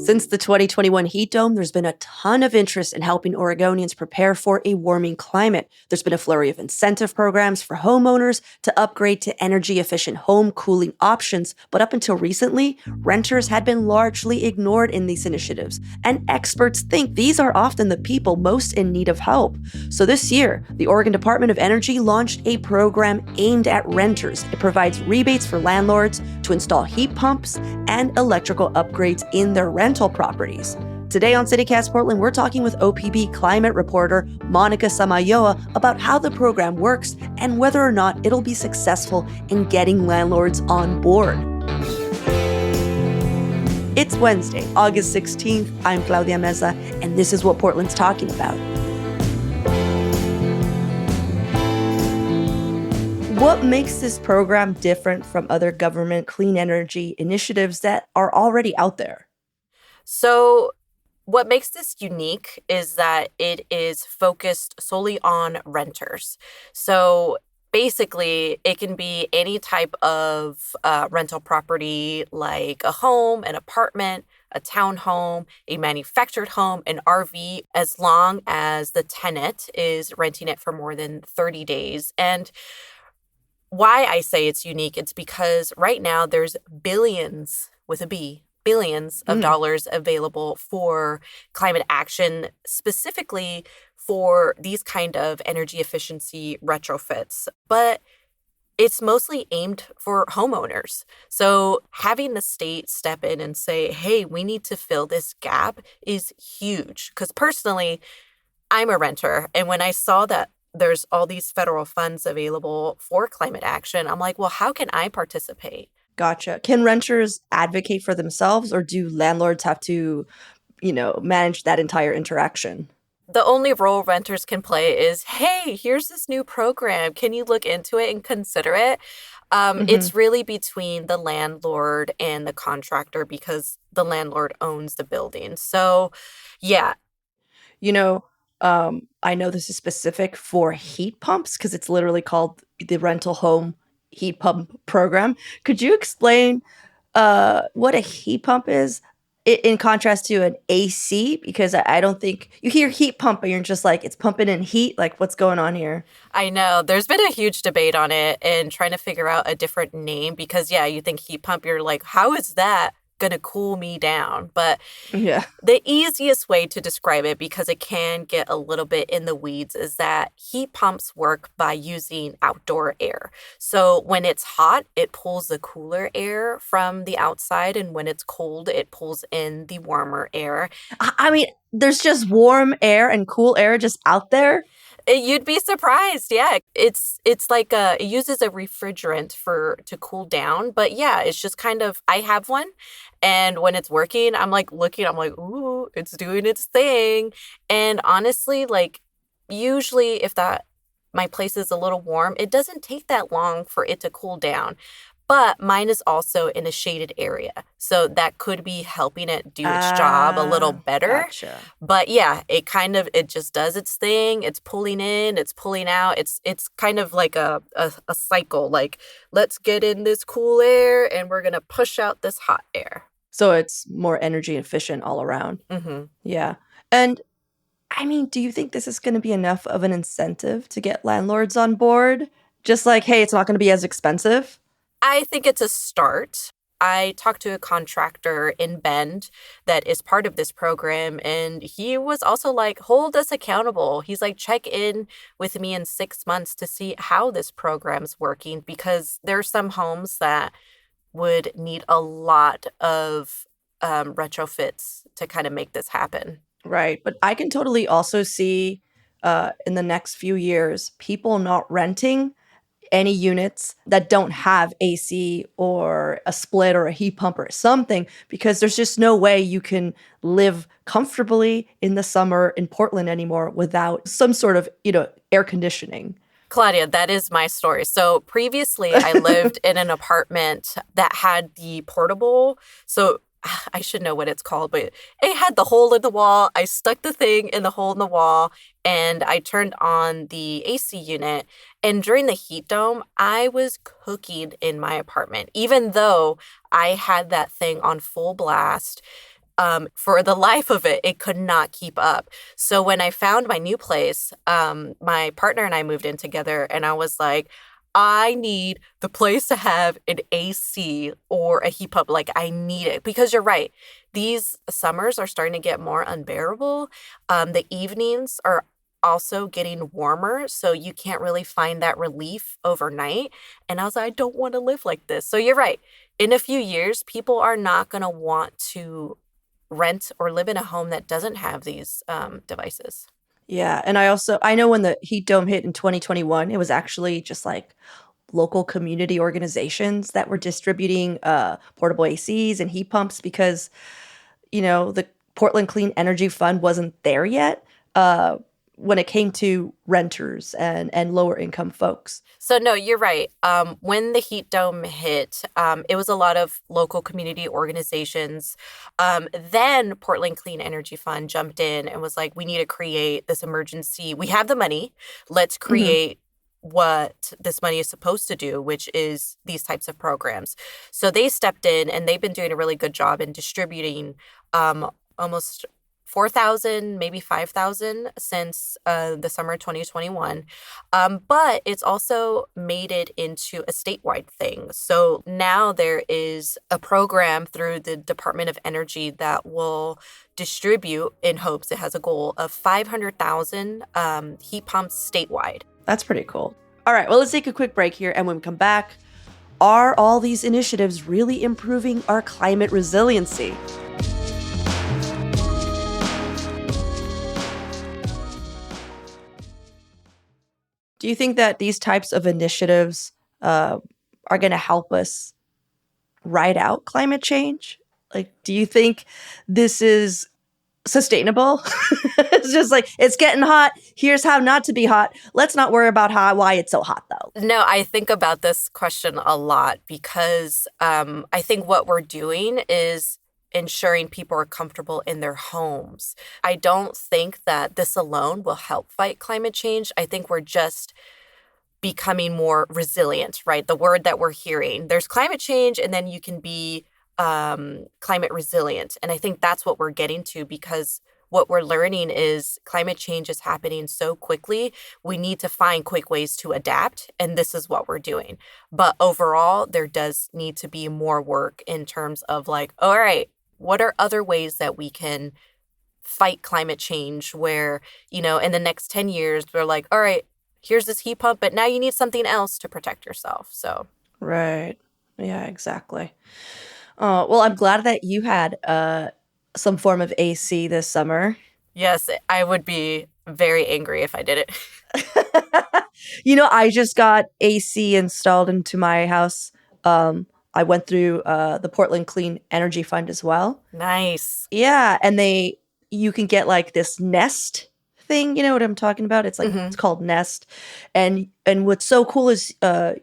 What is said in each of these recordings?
Since the 2021 heat dome, there's been a ton of interest in helping Oregonians prepare for a warming climate. There's been a flurry of incentive programs for homeowners to upgrade to energy-efficient home cooling options, but up until recently, renters had been largely ignored in these initiatives, and experts think these are often the people most in need of help. So this year, the Oregon Department of Energy launched a program aimed at renters. It provides rebates for landlords to install heat pumps and electrical upgrades in their rental properties. Today on CityCast Portland, we're talking with OPB climate reporter Monica Samayoa about how the program works and whether or not it'll be successful in getting landlords on board. It's Wednesday, August 16th. I'm Claudia Meza, and this is what Portland's talking about. What makes this program different from other government clean energy initiatives that are already out there? So what makes this unique is that it is focused solely on renters. So basically, it can be any type of rental property like a home, an apartment, a townhome, a manufactured home, an RV, as long as the tenant is renting it for more than 30 days. And why I say it's unique, it's because right now there's billions with a B, billions of dollars available for climate action, specifically for these kind of energy efficiency retrofits. But it's mostly aimed for homeowners. So having the state step in and say, hey, we need to fill this gap is huge. Because personally, I'm a renter. And when I saw that there's all these federal funds available for climate action, I'm like, well, how can I participate? Gotcha. Can renters advocate for themselves, or do landlords have to, manage that entire interaction? The only role renters can play is, hey, here's this new program. Can you look into it and consider it? It's really between the landlord and the contractor because the landlord owns the building. So, yeah. I know this is specific for heat pumps because it's literally called the Rental Home Heat Pump Program. Could you explain what a heat pump is in contrast to an AC? Because I don't think you hear heat pump and you're just like, it's pumping in heat. Like, what's going on here? I know. There's been a huge debate on it and trying to figure out a different name because, yeah, you think heat pump, you're like, how is that going to cool me down? But yeah, the easiest way to describe it, because it can get a little bit in the weeds, is that heat pumps work by using outdoor air. So when it's hot, it pulls the cooler air from the outside, and when it's cold, it pulls in the warmer air. I mean, there's just warm air and cool air just out there. You'd be surprised. Yeah, it's like it uses a refrigerant to cool down. But yeah, it's just kind of, I have one. And when it's working, I'm like looking, I'm like, ooh, it's doing its thing. And honestly, like usually if my place is a little warm, it doesn't take that long for it to cool down. But mine is also in a shaded area. So that could be helping it do its job a little better. Gotcha. But yeah, it just does its thing. It's pulling in, it's pulling out. It's kind of like a cycle. Like, let's get in this cool air and we're going to push out this hot air. So it's more energy efficient all around. Mm-hmm. Yeah. And I mean, do you think this is going to be enough of an incentive to get landlords on board? Just like, hey, it's not going to be as expensive? I think it's a start. I talked to a contractor in Bend that is part of this program, and he was also like, hold us accountable. He's like, check in with me in 6 months to see how this program's working, because there are some homes that would need a lot of retrofits to kind of make this happen. Right. But I can totally also see in the next few years, people not renting any units that don't have AC or a split or a heat pump or something, because there's just no way you can live comfortably in the summer in Portland anymore without some sort of, air conditioning. Claudia, that is my story. So previously I lived in an apartment that had the portable. So I should know what it's called, but it had the hole in the wall. I stuck the thing in the hole in the wall and I turned on the AC unit. And during the heat dome, I was cooking in my apartment, even though I had that thing on full blast. For the life of it, it could not keep up. So when I found my new place, my partner and I moved in together, and I was like, I need the place to have an AC or a heat pump. Like, I need it because you're right. These summers are starting to get more unbearable. The evenings are also getting warmer, so you can't really find that relief overnight. And I was like, I don't want to live like this. So you're right. In a few years, people are not going to want to rent or live in a home that doesn't have these devices. Yeah, and I know when the heat dome hit in 2021, it was actually just like local community organizations that were distributing portable ACs and heat pumps because the Portland Clean Energy Fund wasn't there yet when it came to renters and lower income folks. So no, you're right. When the heat dome hit, it was a lot of local community organizations. Then Portland Clean Energy Fund jumped in and was like, we need to create this emergency. We have the money. Let's Hmm. create what this money is supposed to do, which is these types of programs. So they stepped in and they've been doing a really good job in distributing almost 4,000, maybe 5,000 since the summer of 2021. But it's also made it into a statewide thing. So now there is a program through the Department of Energy that will distribute, in hopes it has a goal of 500,000 heat pumps statewide. That's pretty cool. All right, well, let's take a quick break here. And when we come back, are all these initiatives really improving our climate resiliency? Do you think that these types of initiatives are going to help us ride out climate change? Like, do you think this is sustainable? It's just like, it's getting hot. Here's how not to be hot. Let's not worry about why it's so hot, though. No, I think about this question a lot because I think what we're doing is ensuring people are comfortable in their homes. I don't think that this alone will help fight climate change. I think we're just becoming more resilient, right? The word that we're hearing. There's climate change, and then you can be climate resilient. And I think that's what we're getting to because what we're learning is climate change is happening so quickly. We need to find quick ways to adapt, and this is what we're doing. But overall, there does need to be more work in terms of like, all right, what are other ways that we can fight climate change where, in the next 10 years, we're like, all right, here's this heat pump, but now you need something else to protect yourself. So, Right. Yeah, exactly. Well, I'm glad that you had some form of AC this summer. yes, I would be very angry if I did it. I just got AC installed into my house. I went through the Portland Clean Energy Fund as well. Nice. Yeah, and you can get like this Nest thing. You know what I'm talking about? It's called Nest, and what's so cool is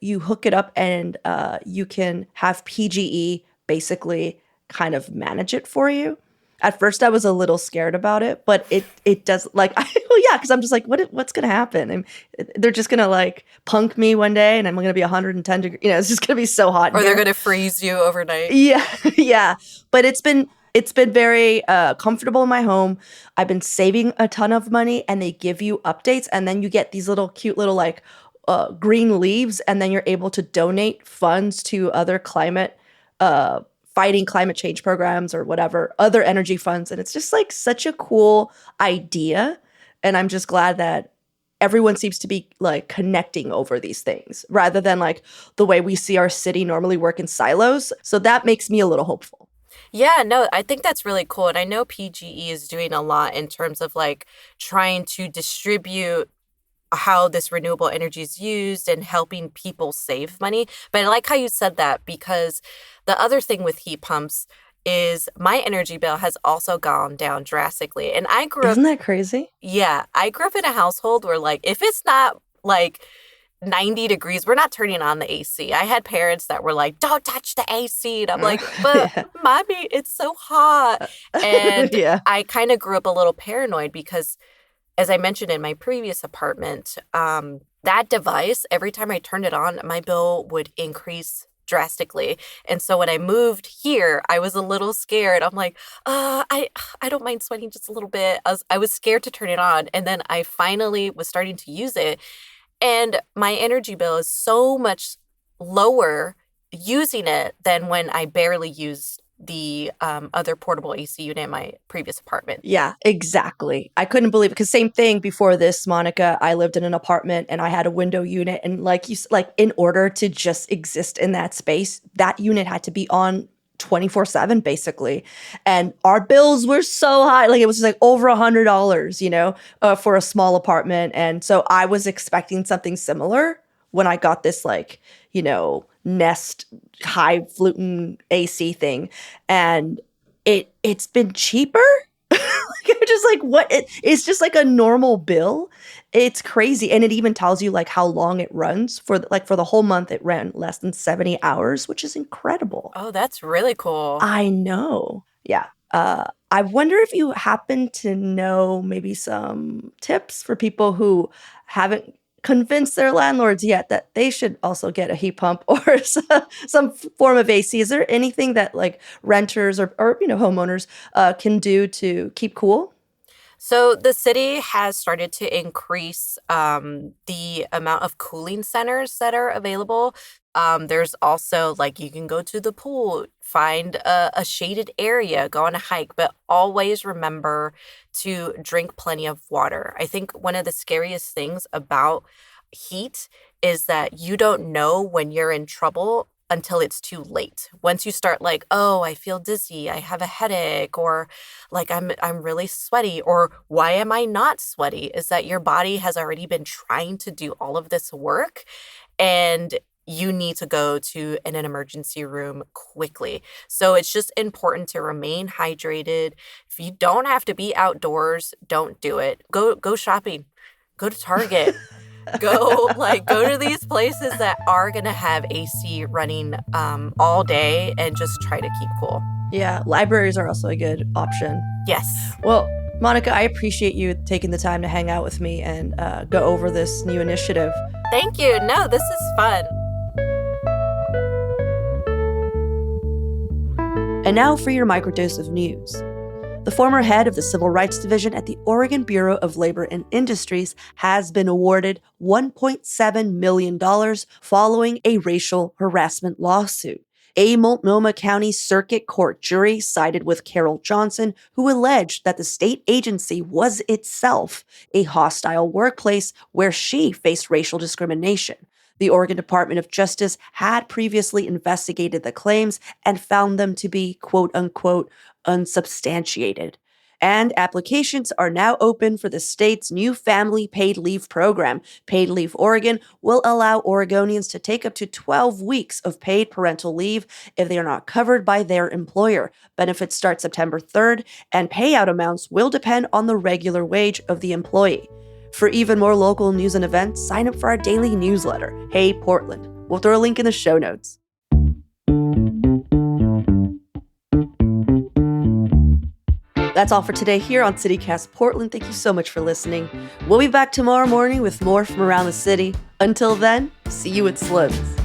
you hook it up and you can have PGE basically kind of manage it for you. At first, I was a little scared about it, but it does like well, yeah, because I'm just like, what's gonna happen? And they're just gonna like punk me one day, and I'm gonna be 110 degrees. It's just gonna be so hot. Or in they're here. going to freeze you overnight. Yeah, yeah. But it's been very comfortable in my home. I've been saving a ton of money, and they give you updates, and then you get these little cute little like green leaves, and then you're able to donate funds to other climate fighting climate change programs or whatever other energy funds, and it's just like such a cool idea. And I'm just glad that everyone seems to be like connecting over these things rather than like the way we see our city normally work in silos. So that makes me a little hopeful. Yeah, no, I think that's really cool. And I know PGE is doing a lot in terms of like trying to distribute how this renewable energy is used and helping people save money. But I like how you said that because the other thing with heat pumps is my energy bill has also gone down drastically. And I grew up, Isn't that crazy? yeah, I grew up in a household where like if it's not like 90 degrees, we're not turning on the AC. I had parents that were like, don't touch the AC. And I'm like, but Yeah. mommy, it's so hot. And Yeah. I kind of grew up a little paranoid because as I mentioned in my previous apartment, that device, every time I turned it on, my bill would increase drastically. And so when I moved here, I was a little scared. I'm like, I don't mind sweating just a little bit. I was scared to turn it on. And then I finally was starting to use it. And my energy bill is so much lower using it than when I barely used the other portable AC unit in my previous apartment. Yeah, exactly. I couldn't believe it because same thing before this, Monica. I lived in an apartment and I had a window unit, and like in order to just exist in that space, that unit had to be on 24/7 basically. And our bills were so high, like it was like over $100, for a small apartment. And so I was expecting something similar when I got this Nest high fluting AC thing, and it's been cheaper. Like, I'm just like, what? It's just like a normal bill. It's crazy, and it even tells you like how long it runs for. For the whole month, it ran less than 70 hours, which is incredible. Oh, that's really cool. I know. Yeah. I wonder if you happen to know maybe some tips for people who haven't convinced their landlords yet that they should also get a heat pump or some form of AC. Is there anything that like renters or homeowners can do to keep cool? So the city has started to increase the amount of cooling centers that are available. There's also like you can go to the pool, find a shaded area, go on a hike, but always remember to drink plenty of water. I think one of the scariest things about heat is that you don't know when you're in trouble until it's too late. Once you start like, oh, I feel dizzy, I have a headache, or like I'm really sweaty, or why am I not sweaty? Is that your body has already been trying to do all of this work and you need to go to an emergency room quickly. So it's just important to remain hydrated. If you don't have to be outdoors, don't do it. Go shopping. Go to Target. Go to these places that are gonna have AC running all day and just try to keep cool. Yeah, libraries are also a good option. Yes. Well, Monica, I appreciate you taking the time to hang out with me and go over this new initiative. Thank you. No, this is fun. And now for your microdose of news. The former head of the Civil Rights Division at the Oregon Bureau of Labor and Industries has been awarded $1.7 million following a racial harassment lawsuit. A Multnomah County Circuit Court jury sided with Carol Johnson, who alleged that the state agency was itself a hostile workplace where she faced racial discrimination. The Oregon Department of Justice had previously investigated the claims and found them to be, quote unquote, unsubstantiated. And applications are now open for the state's new family paid leave program. Paid Leave Oregon will allow Oregonians to take up to 12 weeks of paid parental leave if they are not covered by their employer. Benefits start September 3rd, and payout amounts will depend on the regular wage of the employee. For even more local news and events, sign up for our daily newsletter, Hey Portland. We'll throw a link in the show notes. That's all for today here on CityCast Portland. Thank you so much for listening. We'll be back tomorrow morning with more from around the city. Until then, see you at Slim's.